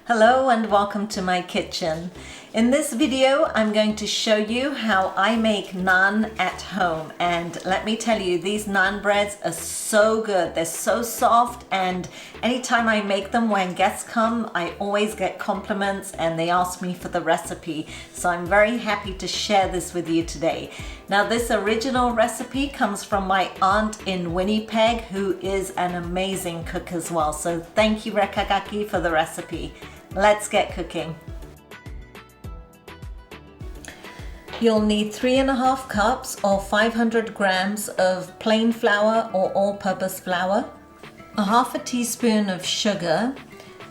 Hello and welcome to my kitchen. In this video, I'm going to show you how I make naan at home. And let me tell you, these naan breads are so good. They're so soft, and anytime I make them when guests come, I always get compliments and they ask me for the recipe. So I'm very happy to share this with you today. Now, this original recipe comes from my aunt in Winnipeg, who is an amazing cook as well. So thank you, Rekagaki, for the recipe. Let's get cooking. You'll need 3.5 cups or 500 grams of plain flour or all-purpose flour, a half a teaspoon of sugar,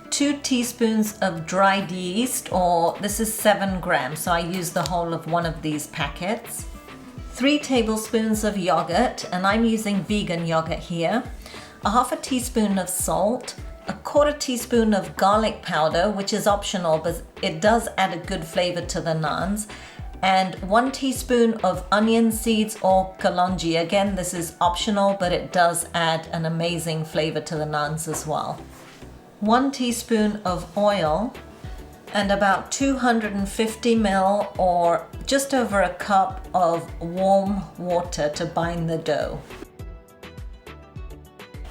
2 teaspoons of dried yeast, or this is 7 grams, so I use the whole of one of these packets, 3 tablespoons of yogurt, and I'm using vegan yogurt here, a half a teaspoon of salt, a 1/4 teaspoon of garlic powder, which is optional, but it does add a good flavor to the naans, and 1 teaspoon of onion seeds or Kalonji. Again, this is optional, but it does add an amazing flavor to the naans as well. 1 teaspoon of oil and about 250 ml or just over a cup of warm water to bind the dough.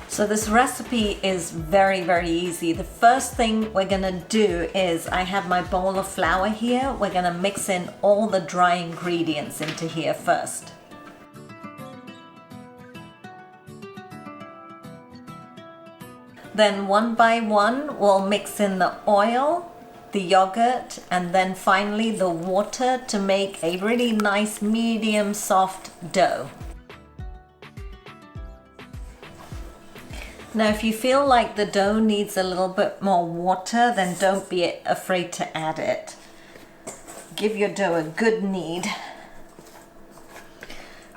So this recipe is very, very easy. The first thing we're gonna do is, I have my bowl of flour here. We're gonna mix in all the dry ingredients into here first. Then one by one, we'll mix in the oil, the yogurt, and then finally the water to make a really nice medium soft dough. Now, if you feel like the dough needs a little bit more water, then don't be afraid to add it. Give your dough a good knead.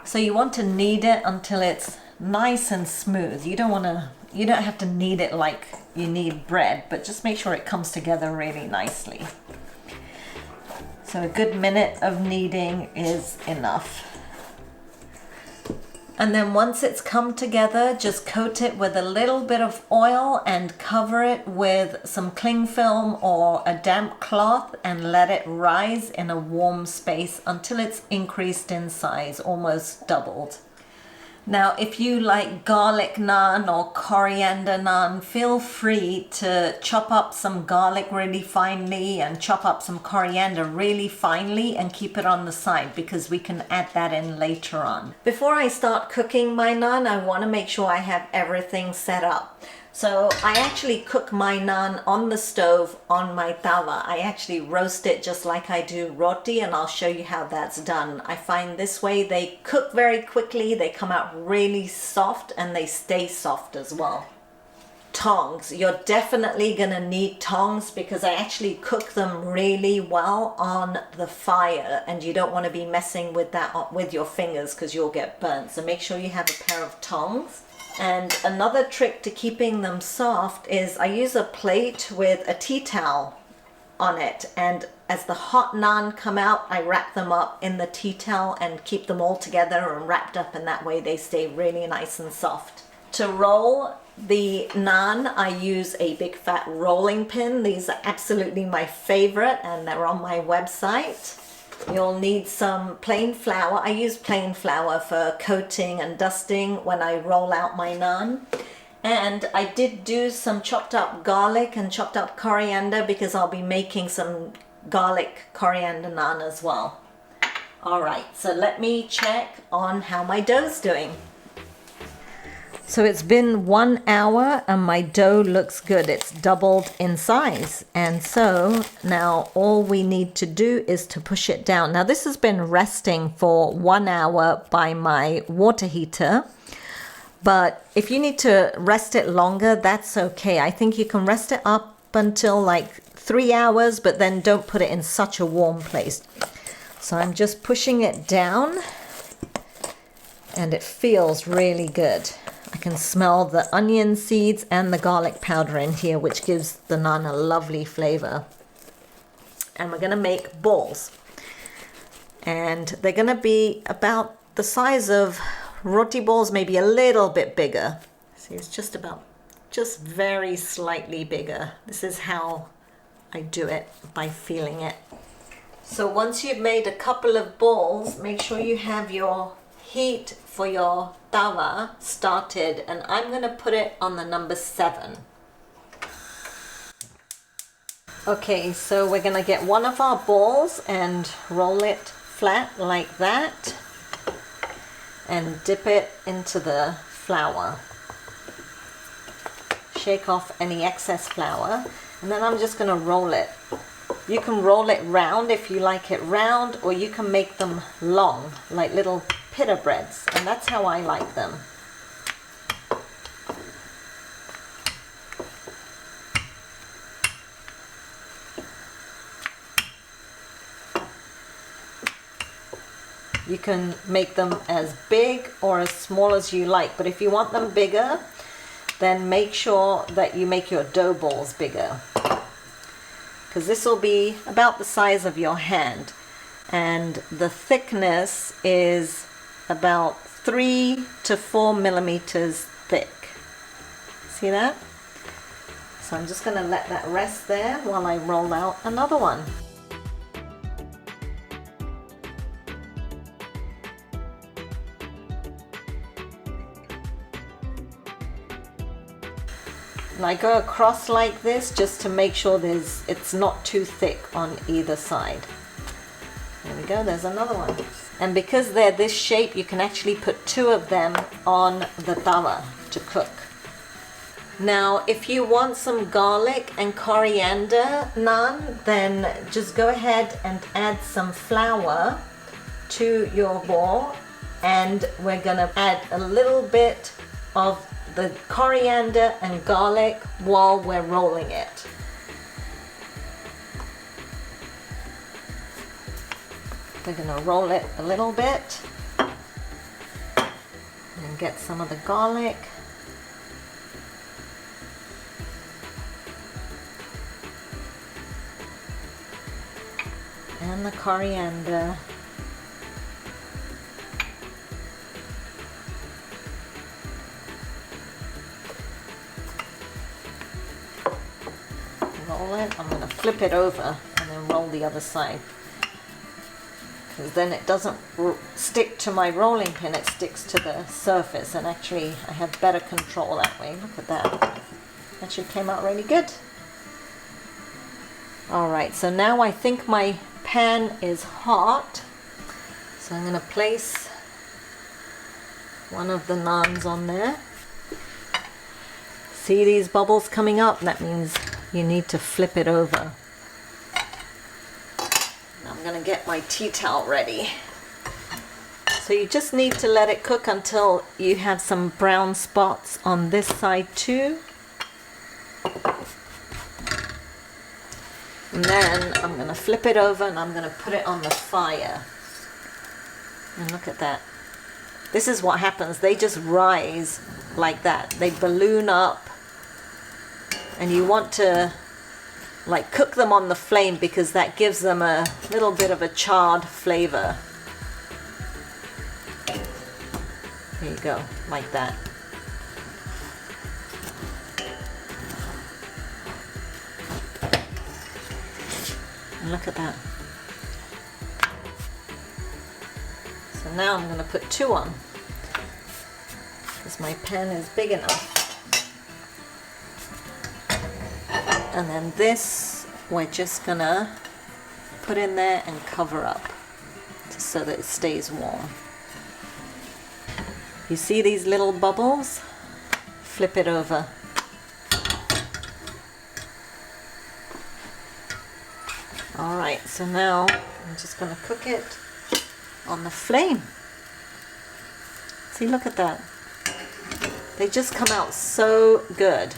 So you want to knead it until it's nice and smooth. You don't have to knead it like you knead bread, but just make sure it comes together really nicely. So a good minute of kneading is enough. And then once it's come together, just coat it with a little bit of oil and cover it with some cling film or a damp cloth and let it rise in a warm space until it's increased in size, almost doubled. Now, if you like garlic naan or coriander naan, feel free to chop up some garlic really finely and chop up some coriander really finely and keep it on the side, because we can add that in later on. Before I start cooking my naan, I want to make sure I have everything set up. So I actually cook my naan on the stove on my tawa. I actually roast it just like I do roti, and I'll show you how that's done. I find this way they cook very quickly, they come out really soft, and they stay soft as well. Tongs, you're definitely gonna need tongs because I actually cook them really well on the fire, and you don't want to be messing with that with your fingers because you'll get burnt. So make sure you have a pair of tongs. And another trick to keeping them soft is I use a plate with a tea towel on it, and as the hot naan come out, I wrap them up in the tea towel and keep them all together and wrapped up, and that way they stay really nice and soft. To roll the naan, I use a big fat rolling pin. These are absolutely my favorite, and they're on my website. You'll need some plain flour. I use plain flour for coating and dusting when I roll out my naan. And I did do some chopped up garlic and chopped up coriander because I'll be making some garlic coriander naan as well. All right, so let me check on how my dough's doing. So it's been 1 hour and my dough looks good. It's doubled in size. And so now all we need to do is to push it down. Now this has been resting for 1 hour by my water heater. But if you need to rest it longer, that's okay. I think you can rest it up until like 3 hours, but then don't put it in such a warm place. So I'm just pushing it down and it feels really good. I can smell the onion seeds and the garlic powder in here, which gives the naan a lovely flavor. And we're going to make balls. And they're going to be about the size of roti balls, maybe a little bit bigger. See, it's just very slightly bigger. This is how I do it by feeling it. So once you've made a couple of balls, make sure you have your heat for your tawa started, and I'm going to put it on the number 7. Okay, so we're going to get one of our balls and roll it flat like that and dip it into the flour. Shake off any excess flour, and then I'm just going to roll it. You can roll it round if you like it round, or you can make them long, like little pita breads, and that's how I like them. You can make them as big or as small as you like, but if you want them bigger, then make sure that you make your dough balls bigger, because this will be about the size of your hand, and the thickness is about 3 to 4 millimeters thick. See that? So I'm just going to let that rest there while I roll out another one. And I go across like this just to make sure it's not too thick on either side. There we go, there's another one. And because they're this shape, you can actually put 2 of them on the tawa to cook. Now, if you want some garlic and coriander naan, then just go ahead and add some flour to your ball, and we're gonna add a little bit of the coriander and garlic while we're rolling it. We're going to roll it a little bit and get some of the garlic. And the coriander. Roll it. I'm going to flip it over and then roll the other side, because then it doesn't stick to my rolling pin, it sticks to the surface, and actually I have better control that way. Look at that. Actually came out really good. Alright, so now I think my pan is hot, so I'm going to place one of the naans on there. See these bubbles coming up? That means you need to flip it over. I'm going to get my tea towel ready. So you just need to let it cook until you have some brown spots on this side too. And then I'm going to flip it over and I'm going to put it on the fire. And look at that. This is what happens. They just rise like that. They balloon up. And you want to like cook them on the flame, because that gives them a little bit of a charred flavor. There you go, like that. And look at that. So now I'm going to put 2 on, because my pan is big enough. And then this we're just gonna put in there and cover up just so that it stays warm. You see these little bubbles? Flip it over. Alright, so now I'm just gonna cook it on the flame. See, look at that. They just come out so good.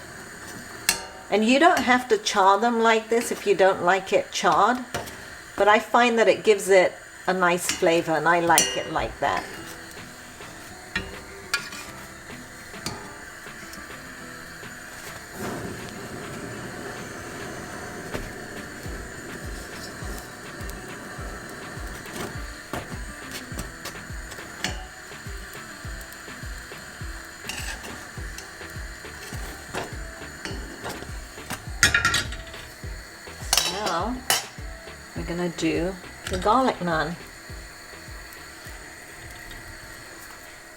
And you don't have to char them like this if you don't like it charred, but I find that it gives it a nice flavor, and I like it like that. Now we're gonna do the garlic naan.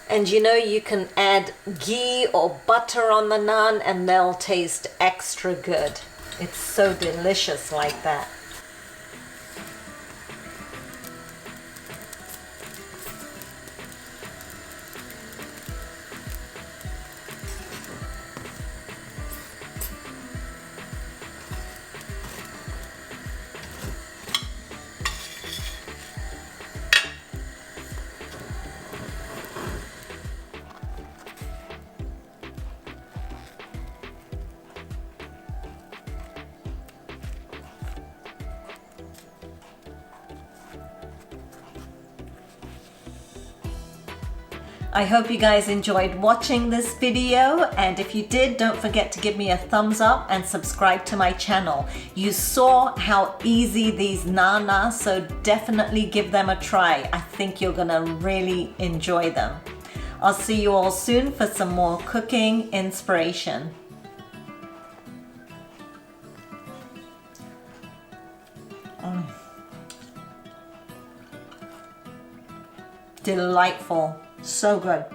And you know, you can add ghee or butter on the naan and they'll taste extra good. It's so delicious like that. I hope you guys enjoyed watching this video, and if you did, don't forget to give me a thumbs up and subscribe to my channel. You saw how easy these naan are, so definitely give them a try. I think you're gonna really enjoy them. I'll see you all soon for some more cooking inspiration. Delightful. So good.